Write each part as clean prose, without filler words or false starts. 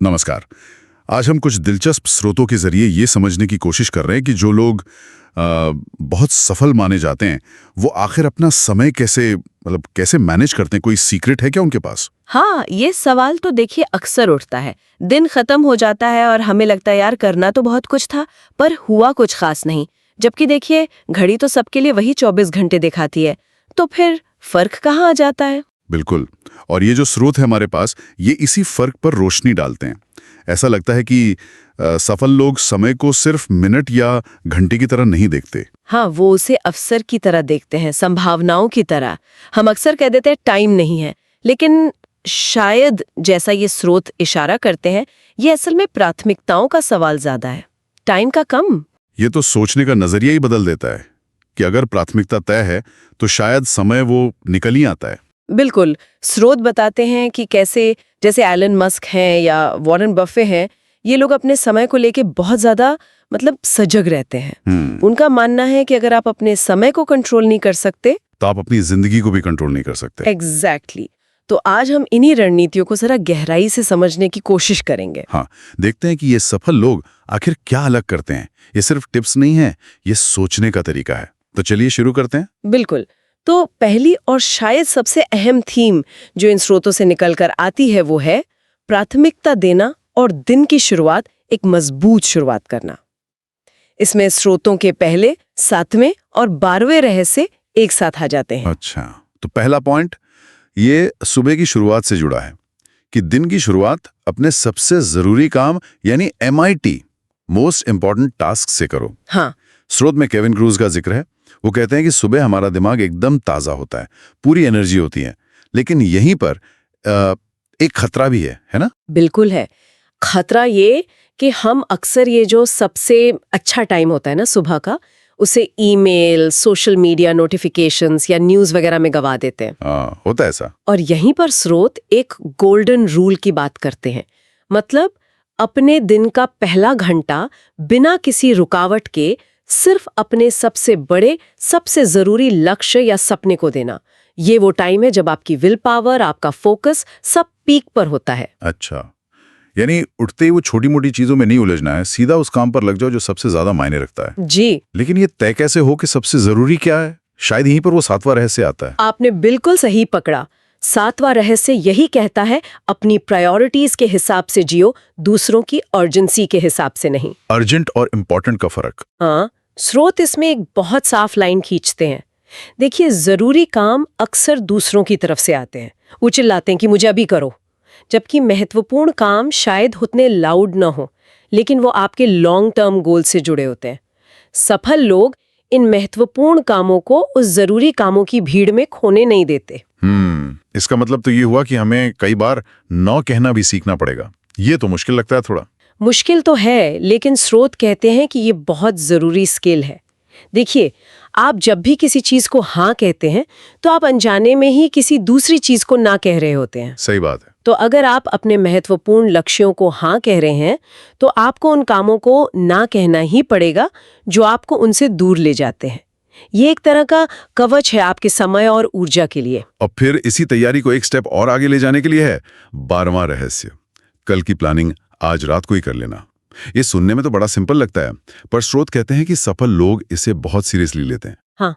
नमस्कार। आज हम कुछ दिलचस्प स्रोतों के जरिए ये समझने की कोशिश कर रहे हैं कि जो लोग बहुत सफल माने जाते हैं वो आखिर अपना समय कैसे मैनेज करते हैं। कोई सीक्रेट है क्या उनके पास? हाँ, ये सवाल तो देखिए अक्सर उठता है। दिन खत्म हो जाता है और हमें लगता है यार करना तो बहुत कुछ था, पर हुआ कुछ खास नहीं। जबकि देखिए घड़ी तो सबके लिए वही 24 घंटे दिखाती है। तो फिर फर्क कहाँ आ जाता है? बिल्कुल। और ये जो स्रोत है हमारे पास, ये इसी फर्क पर रोशनी डालते हैं। ऐसा लगता है कि सफल लोग समय को सिर्फ मिनट या घंटे की तरह नहीं देखते। हाँ, वो उसे अवसर की तरह देखते हैं, संभावनाओं की तरह। हम अक्सर कह देते हैं टाइम नहीं है, लेकिन शायद जैसा ये स्रोत इशारा करते हैं, ये असल में प्राथमिकताओं का सवाल ज्यादा है, टाइम का कम। ये तो सोचने का नजरिया ही बदल देता है कि अगर प्राथमिकता तय है तो शायद समय वो निकल ही आता है। बिल्कुल। स्रोत बताते हैं कि कैसे जैसे एलन मस्क हैं या वॉरेन बफे हैं, ये लोग अपने समय को लेके बहुत ज्यादा सजग रहते हैं। उनका मानना है कि अगर आप अपने समय को कंट्रोल नहीं कर सकते तो आप अपनी जिंदगी को भी कंट्रोल नहीं कर सकते। एग्जैक्टली। तो आज हम इन्हीं रणनीतियों को जरा गहराई से समझने की कोशिश करेंगे। हाँ, देखते हैं कि ये सफल लोग आखिर क्या अलग करते हैं। ये सिर्फ टिप्स नहीं है, ये सोचने का तरीका है। तो चलिए शुरू करते हैं। बिल्कुल। तो पहली और शायद सबसे अहम थीम जो इन स्रोतों से निकलकर आती है वो है प्राथमिकता देना और दिन की शुरुआत एक मजबूत शुरुआत करना। इसमें स्रोतों के पहले 7वें और 12वें रहस्य एक साथ आ जाते हैं। अच्छा, तो पहला पॉइंट ये सुबह की शुरुआत से जुड़ा है कि दिन की शुरुआत अपने सबसे जरूरी काम यानी MIT मोस्ट इंपॉर्टेंट टास्क से करो। हाँ, स्रोत में केविन क्रूज का जिक्र है। वो कहते हैं कि सुबह हमारा दिमाग एकदम ताजा होता है, पूरी एनर्जी होती है। लेकिन यहीं पर एक खतरा भी है ना? बिल्कुल है। खतरा ये कि हम अक्सर ये जो सबसे अच्छा टाइम होता है ना सुबह का, उसे ईमेल, सोशल मीडिया नोटिफिकेशंस या न्यूज़ वगैरह में गवा देते हैं। होता है ऐसा। और यहीं पर स्रोत एक गोल्डन रूल की बात करते हैं। मतलब अपने दिन का पहला घंटा बिना किसी रुकावट के सिर्फ अपने सबसे बड़े, सबसे जरूरी लक्ष्य या सपने को देना। ये वो टाइम है जब आपकी विल पावर, आपका फोकस सब पीक पर होता है। अच्छा, यानी उठते ही वो छोटी मोटी चीजों में नहीं उलझना है, सीधा उस काम पर लग जाओ जो सबसे ज्यादा मायने रखता है। जी। लेकिन ये तय कैसे हो कि सबसे जरूरी क्या है? शायद यहीं पर वो 7वां रहस्य आता है। आपने बिल्कुल सही पकड़ा। 7वां रहस्य यही कहता है, अपनी प्रायोरिटीज के हिसाब से जियो, दूसरों की अर्जेंसी के हिसाब से नहीं। अर्जेंट और इम्पोर्टेंट का फर्क। हाँ, स्रोत इसमें एक बहुत साफ लाइन खींचते हैं। देखिए, जरूरी काम अक्सर दूसरों की तरफ से आते हैं। वो चिल्लाते हैं कि मुझे अभी करो, जबकि महत्वपूर्ण काम शायद उतने लाउड न हो, लेकिन वो आपके लॉन्ग टर्म गोल से जुड़े होते हैं। सफल लोग इन महत्वपूर्ण कामों को उस जरूरी कामों की भीड़ में खोने नहीं देते। इसका मतलब तो ये हुआ कि हमें कई बार नो कहना भी सीखना पड़ेगा। ये तो मुश्किल लगता है थोड़ा। मुश्किल तो है, लेकिन स्रोत कहते हैं कि ये बहुत जरूरी स्किल है। देखिए, आप जब भी किसी चीज को हाँ कहते हैं तो आप अनजाने में ही किसी दूसरी चीज को ना कह रहे होते हैं। सही बात है। तो अगर आप अपने महत्वपूर्ण लक्ष्यों को हाँ कह रहे हैं तो आपको उन कामों को ना कहना ही पड़ेगा जो आपको उनसे दूर ले जाते हैं। ये एक तरह का कवच है आपके समय और ऊर्जा के लिए। और फिर इसी तैयारी को एक स्टेप और आगे ले जाने के लिए है 12वां रहस्य, कल की प्लानिंग आज रात को ही कर लेना। ये सुनने में तो बड़ा सिंपल लगता है, पर स्रोत कहते हैं कि सफल लोग इसे बहुत सीरियसली लेते हैं। हाँ,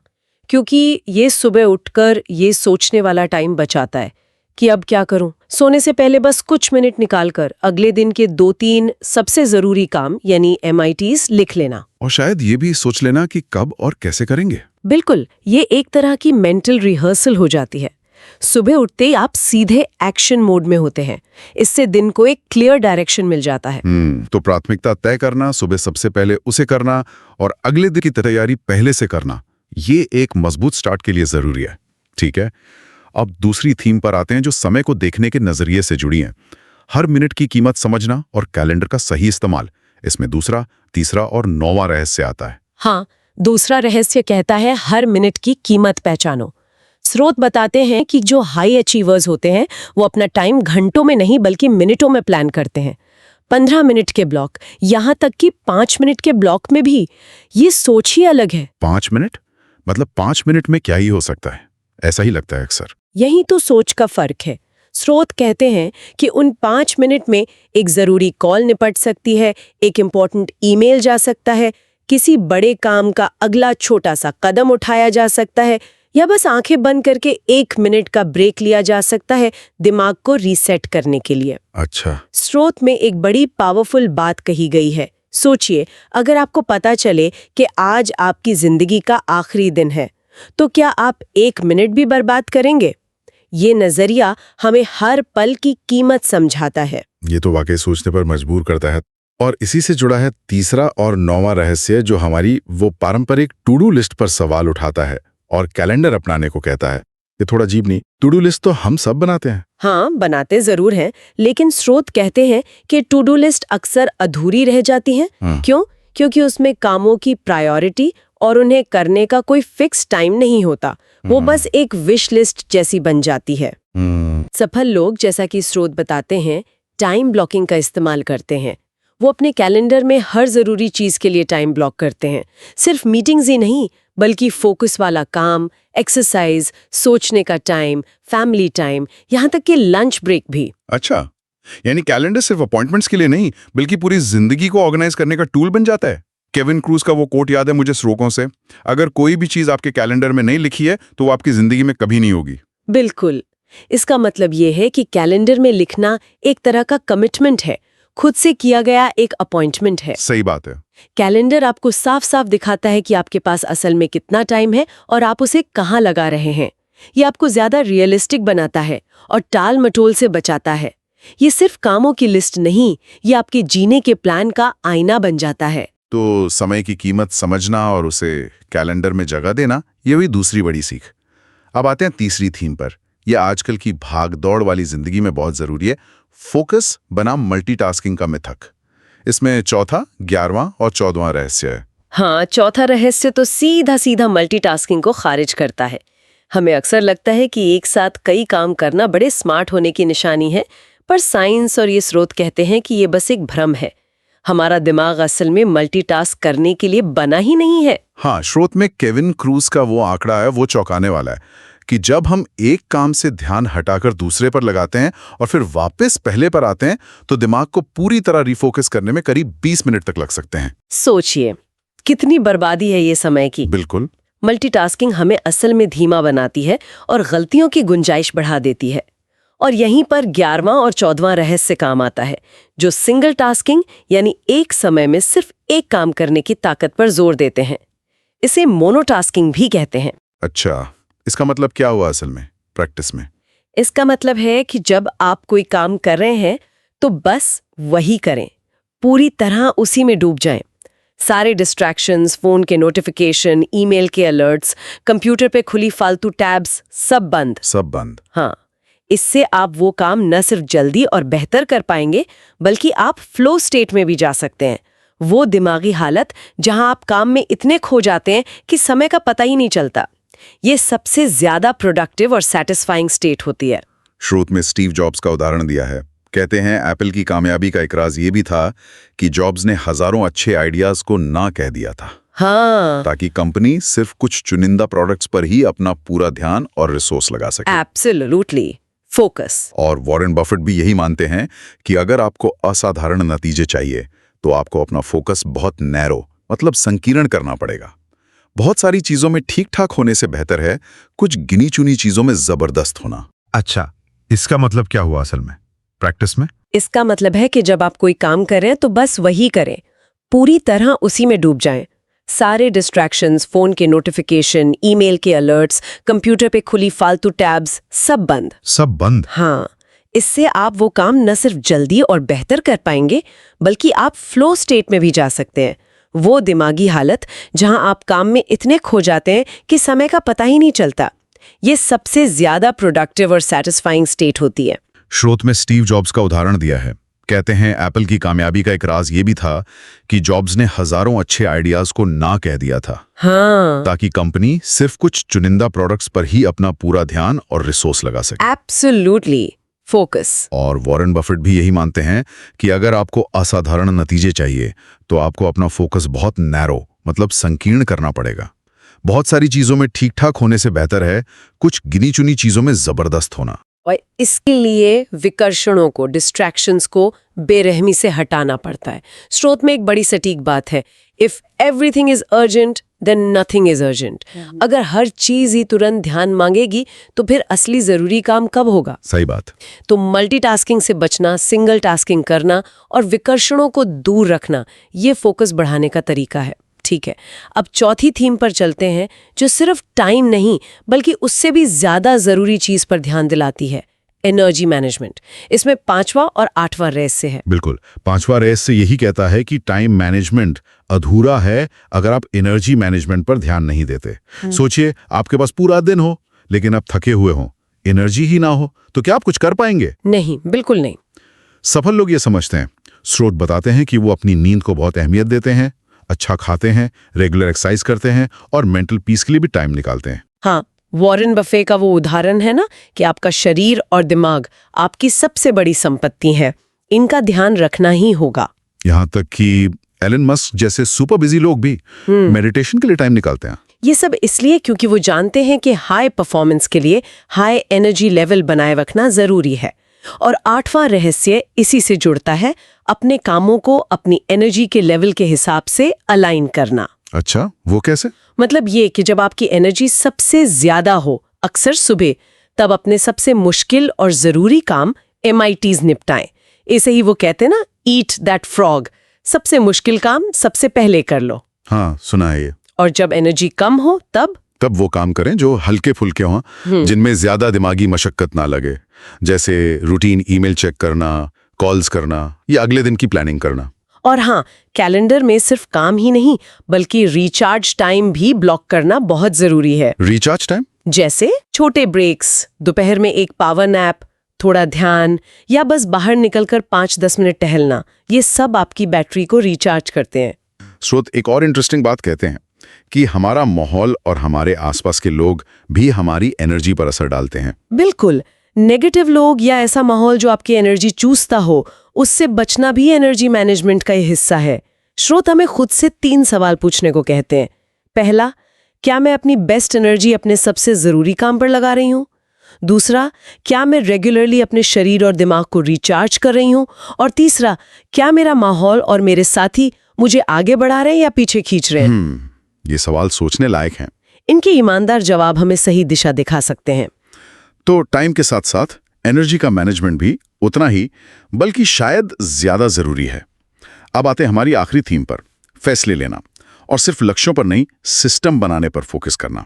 क्योंकि ये सुबह उठकर ये सोचने वाला टाइम बचाता है कि अब क्या करूं। सोने से पहले बस कुछ मिनट निकालकर अगले दिन के 2-3 सबसे जरूरी काम यानी MITs लिख लेना। और शायद ये भी सोच लेना कि कब और कैसे करेंगे। बिल्कुल, ये एक तरह की मेंटल रिहर्सल हो जाती है। सुबह उठते ही आप सीधे एक्शन मोड में होते हैं। इससे दिन को एक क्लियर डायरेक्शन मिल जाता है। तो प्राथमिकता तय करना, सुबह सबसे पहले उसे करना और अगले दिन की तैयारी पहले से करना, ये एक मजबूत स्टार्ट के लिए जरूरी है। ठीक है, अब दूसरी थीम पर आते हैं जो समय को देखने के नजरिए से जुड़ी है। हर मिनट की कीमत समझना और कैलेंडर का सही इस्तेमाल। इसमें दूसरा, तीसरा और 9वां रहस्य आता है। हाँ, दूसरा रहस्य कहता है हर मिनट की कीमत पहचानो। स्रोत बताते हैं कि जो हाई अचीवर्स होते हैं वो अपना टाइम घंटों में नहीं बल्कि मिनटों में प्लान करते हैं। 15 मिनट के ब्लॉक, यहाँ तक कि 5 मिनट के ब्लॉक में भी। ये सोच ही अलग है। 5 मिनट? मतलब 5 मिनट में क्या ही हो सकता है, ऐसा ही लगता है अक्सर। यही तो सोच का फर्क है। स्रोत कहते हैं कि उन 5 मिनट में एक जरूरी कॉल निपट सकती है, एक इम्पोर्टेंट ईमेल जा सकता है, किसी बड़े काम का अगला छोटा सा कदम उठाया जा सकता है, या बस आंखें बंद करके 1 मिनट का ब्रेक लिया जा सकता है दिमाग को रीसेट करने के लिए। अच्छा। स्रोत में एक बड़ी पावरफुल बात कही गई है। सोचिए, अगर आपको पता चले कि आज आपकी जिंदगी का आखिरी दिन है, तो क्या आप 1 मिनट भी बर्बाद करेंगे? ये नजरिया हमें हर पल की कीमत समझाता है। ये तो वाकई सोचने पर मजबूर करता है। और इसी से जुड़ा है तीसरा और 9वां रहस्य, जो हमारी वो पारंपरिक टू डू लिस्ट पर सवाल उठाता है और कैलेंडर अपनाने को कहता है। ये थोड़ा अजीब नहीं? टू डू लिस्ट तो हम सब बनाते हैं। हाँ, बनाते जरूर हैं, लेकिन स्रोत कहते हैं कि टू डू लिस्ट अक्सर अधूरी रह जाती है। क्यों? क्योंकि उसमें कामों की प्रायोरिटी और उन्हें करने का कोई फिक्स टाइम नहीं होता। वो बस एक विश लिस्ट जैसी बन जाती है। सफल लोग, जैसा कि स्रोत बताते हैं, टाइम ब्लॉकिंग का इस्तेमाल करते हैं। वो अपने कैलेंडर में हर जरूरी चीज के लिए टाइम ब्लॉक करते हैं। सिर्फ मीटिंग्स ही नहीं, बल्कि फोकस वाला काम, एक्सरसाइज, सोचने का टाइम, फैमिली टाइम, यहाँ तक कि लंच ब्रेक भी। अच्छा, यानी कैलेंडर सिर्फ अपॉइंटमेंट्स के लिए नहीं, बल्कि पूरी जिंदगी को ऑर्गेनाइज करने का टूल बन जाता है। केविन क्रूज का वो कोट याद है मुझे श्लोकों से, अगर कोई भी चीज आपके कैलेंडर में नहीं लिखी है तो वो आपकी जिंदगी में कभी नहीं होगी। बिल्कुल। इसका मतलब ये है कि कैलेंडर में लिखना एक तरह का कमिटमेंट है, खुद से किया गया एक अपॉइंटमेंट है। सही बात है। कैलेंडर आपको साफ साफ दिखाता है कि आपके पास असल में कितना टाइम है और आप उसे कहाँ लगा रहे हैं। ये आपको ज्यादा रियलिस्टिक बनाता है और टाल मटोल से बचाता है। ये सिर्फ कामों की लिस्ट नहीं, ये आपके जीने के प्लान का आईना बन जाता है। तो समय की कीमत समझना और उसे कैलेंडर में जगह देना, ये हुई दूसरी बड़ी सीख। अब आते हैं तीसरी थीम पर। यह आजकल की भाग दौड़ वाली जिंदगी में बहुत जरूरी है, फोकस बनाम मल्टीटास्किंग का मिथक। इसमें चौथा, 11वां और 14वां रहस्य है। हाँ, चौथा रहस्य तो सीधा सीधा मल्टीटास्किंग को खारिज करता है। हमें अक्सर लगता है कि एक साथ कई काम करना बड़े स्मार्ट होने की निशानी है, पर साइंस और ये स्रोत कहते हैं कि ये बस एक भ्रम है। हमारा दिमाग असल में मल्टीटास्क करने के लिए बना ही नहीं है। हाँ, स्रोत में केविन क्रूज का वो आंकड़ा है, वो चौंकाने वाला है कि जब हम एक काम से ध्यान हटाकर दूसरे पर लगाते हैं और फिर वापस पहले पर आते हैं, तो दिमाग को पूरी तरह रिफोकस करने में करीब 20 मिनट तक लग सकते हैं। सोचिए, कितनी बर्बादी है ये समय की। बिल्कुल। मल्टीटास्किंग हमें असल में धीमा बनाती है और गलतियों की गुंजाइश बढ़ा देती है। और यहीं पर 11वां और 14वां रहस्य काम आता है, जो सिंगल टास्किंग यानी एक समय में सिर्फ एक काम करने की ताकत पर जोर देते हैं। इसे मोनोटास्किंग भी कहते हैं। अच्छा, इसका मतलब क्या हुआ असल में प्रैक्टिस में? इसका मतलब है कि जब आप कोई काम कर रहे हैं तो बस वही करें, पूरी तरह उसी में डूब जाएं। सारे डिस्ट्रैक्शंस, फोन के नोटिफिकेशन, ईमेल के अलर्ट्स, कंप्यूटर पे खुली फालतू टैब्स, सब बंद। सब बंद। हाँ, इससे आप वो काम न सिर्फ जल्दी और बेहतर कर पाएंगे, बल्कि आप फ्लो स्टेट में भी जा सकते हैं। वो दिमागी हालत जहां आप काम में इतने खो जाते हैं कि समय का पता ही नहीं चलता। ये सबसे ज्यादा प्रोडक्टिव और सैटिस्फाइंग स्टेट होती है। स्रोत में स्टीव जॉब्स का उदाहरण दिया है। कहते हैं एप्पल की कामयाबी का एक राज ये भी था कि जॉब्स ने हजारों अच्छे आइडियाज को ना कह दिया था। हाँ, ताकि कंपनी सिर्फ कुछ चुनिंदा प्रोडक्ट्स पर ही अपना पूरा ध्यान और रिसोर्स लगा सके। Absolutely, focus. और वॉरेन बफेट भी यही मानते हैं कि अगर आपको असाधारण नतीजे चाहिए तो आपको अपना फोकस बहुत नैरो, मतलब संकीर्ण करना पड़ेगा। बहुत सारी चीजों में ठीक ठाक होने से बेहतर है कुछ गिनी चुनी चीजों में जबरदस्त होना। अच्छा, इसका मतलब क्या हुआ असल में प्रैक्टिस में? इसका मतलब है कि जब आप कोई काम करें तो बस वही करें, पूरी तरह उसी में डूब जाएं। सारे डिस्ट्रैक्शंस, फोन के नोटिफिकेशन, ईमेल के अलर्ट्स, कंप्यूटर पे खुली फालतू टैब्स, सब बंद। सब बंद? हाँ, इससे आप वो काम न सिर्फ जल्दी और बेहतर कर पाएंगे, बल्कि आप फ्लो स्टेट में भी जा सकते हैं। वो दिमागी हालत जहां आप काम में इतने खो जाते हैं कि समय का पता ही नहीं चलता। ये सबसे ज्यादा प्रोडक्टिव और सैटिस्फाइंग स्टेट होती है। स्रोत में स्टीव जॉब्स का उदाहरण दिया है। कहते हैं एप्पल की कामयाबी का एक राज ये भी था कि जॉब्स ने हजारों अच्छे आइडियाज को ना कह दिया था। हाँ, ताकि कंपनी सिर्फ कुछ चुनिंदा प्रोडक्ट्स पर ही अपना पूरा ध्यान और रिसोर्स लगा सके। Absolutely, focus. और वॉरेन बफेट भी यही मानते हैं कि अगर आपको असाधारण नतीजे चाहिए तो आपको अपना फोकस बहुत नैरो, मतलब संकीर्ण करना पड़ेगा। बहुत सारी चीजों में ठीक ठाक होने से बेहतर है कुछ गिनी चुनी चीजों में जबरदस्त होना। और इसके लिए विकर्षणों को, डिस्ट्रैक्शंस को बेरहमी से हटाना पड़ता है। स्रोत में एक बड़ी सटीक बात है, if everything is urgent then nothing is urgent. अगर हर चीज ही तुरंत ध्यान मांगेगी तो फिर असली जरूरी काम कब होगा? सही बात। तो मल्टीटास्किंग से बचना, सिंगल टास्किंग करना और विकर्षणों को दूर रखना, ये फोकस बढ़ाने का तरीका है। ठीक है, अब चौथी थीम पर चलते हैं, जो सिर्फ टाइम नहीं बल्कि उससे भी ज्यादा जरूरी चीज पर ध्यान दिलाती है, एनर्जी मैनेजमेंट। इसमें 5वां और 8वां रहस्य है। बिल्कुल, 5वां रहस्य यही कहता है कि टाइम मैनेजमेंट अधूरा है अगर आप एनर्जी मैनेजमेंट पर ध्यान नहीं देते। सोचिए, आपके पास पूरा दिन हो लेकिन आप थके हुए हो, एनर्जी ही ना हो, तो क्या आप कुछ कर पाएंगे? नहीं, बिल्कुल नहीं। सफल लोग ये समझते हैं। स्रोत बताते हैं कि वो अपनी नींद को बहुत अहमियत देते हैं, अच्छा खाते हैं, रेगुलर एक्सरसाइज करते हैं और मेंटल पीस के लिए भी टाइम निकालते हैं। हाँ, वॉरेन बफे का वो उदाहरण है ना कि आपका शरीर और दिमाग आपकी सबसे बड़ी संपत्ति है, इनका ध्यान रखना ही होगा। यहाँ तक कि एलन मस्क जैसे सुपर बिजी लोग भी मेडिटेशन के लिए टाइम निकालते हैं। ये सब इसलिए क्योंकि वो जानते हैं कि हाई परफॉर्मेंस के लिए हाई एनर्जी लेवल बनाए रखना जरूरी है। और 8वां रहस्य इसी से जुड़ता है, अपने कामों को अपनी एनर्जी के लेवल के हिसाब से अलाइन करना। अच्छा, वो कैसे? मतलब ये कि जब आपकी एनर्जी सबसे ज्यादा हो, अक्सर सुबह, तब अपने सबसे मुश्किल और जरूरी काम MITs निपटाएं। इसे ही वो कहते हैं ना, ईट दैट फ्रॉग, सबसे मुश्किल काम सबसे पहले कर लो। हाँ, सुना है ये। और जब एनर्जी कम हो तब वो काम करें जो हल्के फुल्के हों, जिनमें ज्यादा दिमागी मशक्कत ना लगे, जैसे रूटीन ईमेल चेक करना, कॉल्स करना या अगले दिन की प्लानिंग करना। और हाँ, कैलेंडर में सिर्फ काम ही नहीं बल्कि रिचार्ज टाइम भी ब्लॉक करना बहुत जरूरी है। Recharge time? जैसे छोटे ब्रेक्स, दोपहर में एक पावर नैप, थोड़ा ध्यान या बस बाहर निकलकर 5-10 मिनट टहलना, ये सब आपकी बैटरी को रिचार्ज करते हैं। स्रोत एक और इंटरेस्टिंग बात कहते हैं कि हमारा माहौल और हमारे आसपास के लोग भी हमारी एनर्जी पर असर डालते हैं। बिल्कुल, नेगेटिव लोग या ऐसा माहौल जो आपकी एनर्जी चूसता हो, उससे बचना भी एनर्जी मैनेजमेंट का ही हिस्सा है। स्रोत हमें खुद से 3 सवाल पूछने को कहते हैं। पहला, क्या मैं अपनी बेस्ट एनर्जी अपने सबसे जरूरी काम पर लगा रही हूँ? दूसरा, क्या मैं रेगुलरली अपने शरीर और दिमाग को रिचार्ज कर रही हूँ? और तीसरा, क्या मेरा माहौल और मेरे साथी मुझे आगे बढ़ा रहे हैं या पीछे खींच रहे हैं? ये सवाल सोचने लायक हैं। इनके ईमानदार जवाब हमें सही दिशा दिखा सकते हैं। तो टाइम के साथ साथ एनर्जी का मैनेजमेंट भी उतना ही, बल्कि शायद ज्यादा जरूरी है। अब आते हैं हमारी आखिरी थीम पर, फैसले लेना, और सिर्फ लक्ष्यों पर नहीं, सिस्टम बनाने पर फोकस करना।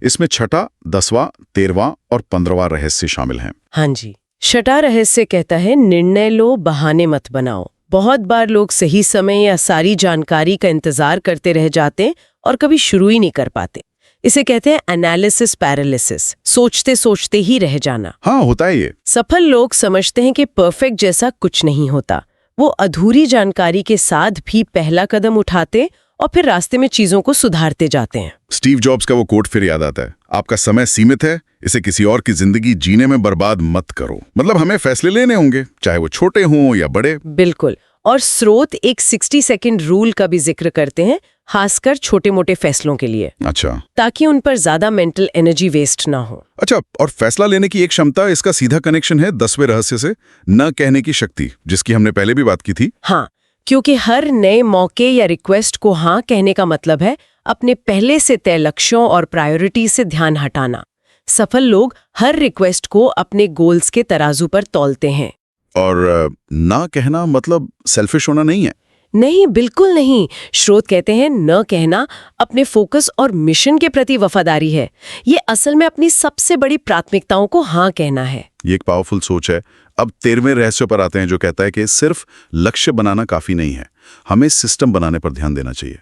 इसमें 6वां, 10वां, 13वां और 15वां रहस्य शामिल हैं। हाँ जी, 6वां रहस्य कहता है, निर्णय लो, बहाने मत बनाओ। बहुत बार लोग सही समय या सारी जानकारी का इंतजार करते रह जाते हैं और कभी शुरू ही नहीं कर पाते। इसे कहते हैं एनालिसिस पैरालिसिस, सोचते सोचते ही रह जाना। हाँ, होता है ये। सफल लोग समझते हैं कि परफेक्ट जैसा कुछ नहीं होता। वो अधूरी जानकारी के साथ भी पहला कदम उठाते और फिर रास्ते में चीजों को सुधारते जाते हैं। स्टीव जॉब्स का वो कोट फिर याद आता है, आपका समय सीमित है, इसे किसी और की जिंदगी जीने में बर्बाद मत करो। मतलब हमें फैसले लेने होंगे, चाहे वो छोटे हों या बड़े। बिल्कुल। और स्रोत एक 60 सेकंड रूल का भी जिक्र करते हैं, खासकर छोटे मोटे फैसलों के लिए। अच्छा, ताकि उन पर ज्यादा मेंटल एनर्जी वेस्ट ना हो। अच्छा, और फैसला लेने की एक क्षमता, इसका सीधा कनेक्शन है 10वें रहस्य से, न कहने की शक्ति, जिसकी हमने पहले भी बात की थी। हाँ, क्योंकि हर नए मौके या रिक्वेस्ट को हाँ कहने का मतलब है अपने पहले से तय लक्ष्यों और प्रायोरिटी से ध्यान हटाना। सफल लोग हर रिक्वेस्ट को अपने गोल्स के तराजू पर तौलते हैं। और ना कहना मतलब सेल्फिश होना नहीं है। नहीं, बिल्कुल नहीं। स्रोत कहते हैं, न कहना अपने फोकस और मिशन के प्रति वफादारी है। ये असल में अपनी सबसे बड़ी प्राथमिकताओं को हाँ कहना है। ये एक पावरफुल सोच है। अब 13वें रहस्य पर आते हैं, जो कहता है कि सिर्फ लक्ष्य बनाना काफी नहीं है, हमें सिस्टम बनाने पर ध्यान देना चाहिए।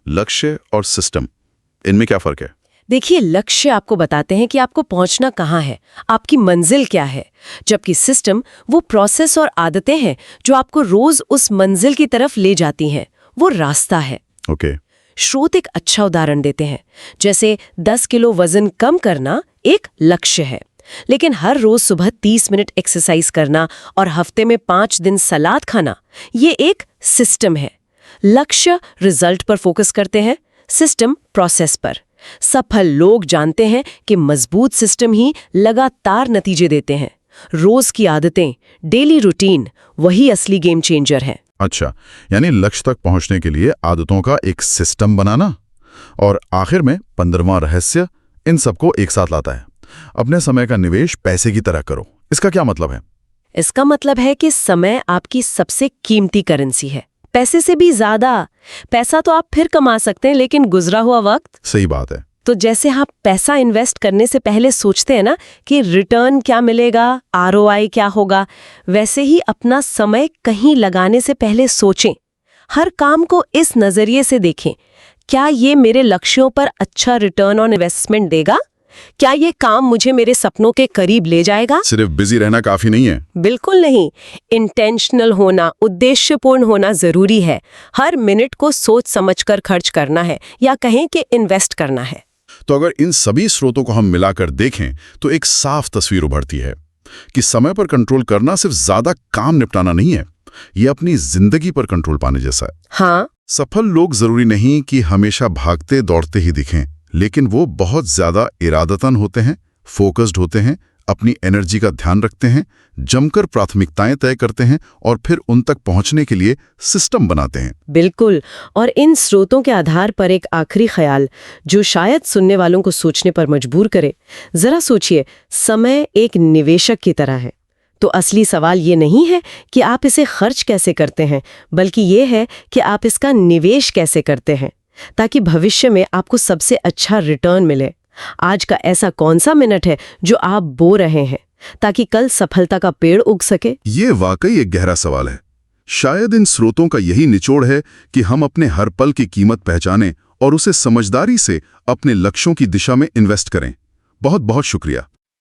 लक्ष्य और सिस्टम, इनमें क्या फर्क है? देखिए, लक्ष्य आपको बताते हैं कि आपको पहुंचना कहाँ है, आपकी मंजिल क्या है, जबकि सिस्टम वो प्रोसेस और आदतें हैं जो आपको रोज उस मंजिल की तरफ ले जाती हैं। वो रास्ता है। ओके। स्रोत एक अच्छा उदाहरण देते हैं, जैसे 10 किलो वजन कम करना एक लक्ष्य है, लेकिन हर रोज सुबह 30 मिनट एक्सरसाइज करना और हफ्ते में 5 दिन सलाद खाना, ये एक सिस्टम है। लक्ष्य रिजल्ट पर फोकस करते हैं, सिस्टम प्रोसेस पर। सफल लोग जानते हैं कि मजबूत सिस्टम ही लगातार नतीजे देते हैं। रोज की आदतें, डेली रूटीन, वही असली गेम चेंजर है। अच्छा, यानी लक्ष्य तक पहुंचने के लिए आदतों का एक सिस्टम बनाना। और आखिर में 15वां रहस्य इन सबको एक साथ लाता है, अपने समय का निवेश पैसे की तरह करो। इसका क्या मतलब है? इसका मतलब है कि समय आपकी सबसे कीमती करेंसी है, पैसे से भी ज्यादा। पैसा तो आप फिर कमा सकते हैं, लेकिन गुजरा हुआ वक्त। सही बात है। तो जैसे आप पैसा इन्वेस्ट करने से पहले सोचते हैं ना कि रिटर्न क्या मिलेगा, आरओआई क्या होगा, वैसे ही अपना समय कहीं लगाने से पहले सोचें। हर काम को इस नजरिए से देखें, क्या ये मेरे लक्ष्यों पर अच्छा रिटर्न ऑन इन्वेस्टमेंट देगा? क्या ये काम मुझे मेरे सपनों के करीब ले जाएगा? सिर्फ बिजी रहना काफी नहीं है। बिल्कुल नहीं। इंटेंशनल होना, उद्देश्यपूर्ण होना जरूरी है। हर मिनट को सोच समझकर खर्च करना है, या कहें कि इन्वेस्ट करना है। तो अगर इन सभी स्रोतों को हम मिलाकर देखें तो एक साफ तस्वीर उभरती है कि समय पर कंट्रोल करना सिर्फ ज्यादा काम निपटाना नहीं है, ये अपनी जिंदगी पर कंट्रोल पाने जैसा है। हाँ, सफल लोग जरूरी नहीं कि हमेशा भागते दौड़ते ही दिखें, लेकिन वो बहुत ज्यादा इरादतन होते हैं, फोकस्ड होते हैं, अपनी एनर्जी का ध्यान रखते हैं, जमकर प्राथमिकताएं तय करते हैं और फिर उन तक पहुंचने के लिए सिस्टम बनाते हैं। बिल्कुल। और इन स्रोतों के आधार पर एक आखिरी ख्याल जो शायद सुनने वालों को सोचने पर मजबूर करे। जरा सोचिए, समय एक निवेशक की तरह है। तो असली सवाल ये नहीं है कि आप इसे खर्च कैसे करते हैं, बल्कि ये है कि आप इसका निवेश कैसे करते हैं, ताकि भविष्य में आपको सबसे अच्छा रिटर्न मिले। आज का ऐसा कौन सा मिनट है जो आप बो रहे हैं, ताकि कल सफलता का पेड़ उग सके? ये वाकई एक गहरा सवाल है। शायद इन स्रोतों का यही निचोड़ है कि हम अपने हर पल की कीमत पहचानें और उसे समझदारी से अपने लक्ष्यों की दिशा में इन्वेस्ट करें। बहुत बहुत शुक्रिया।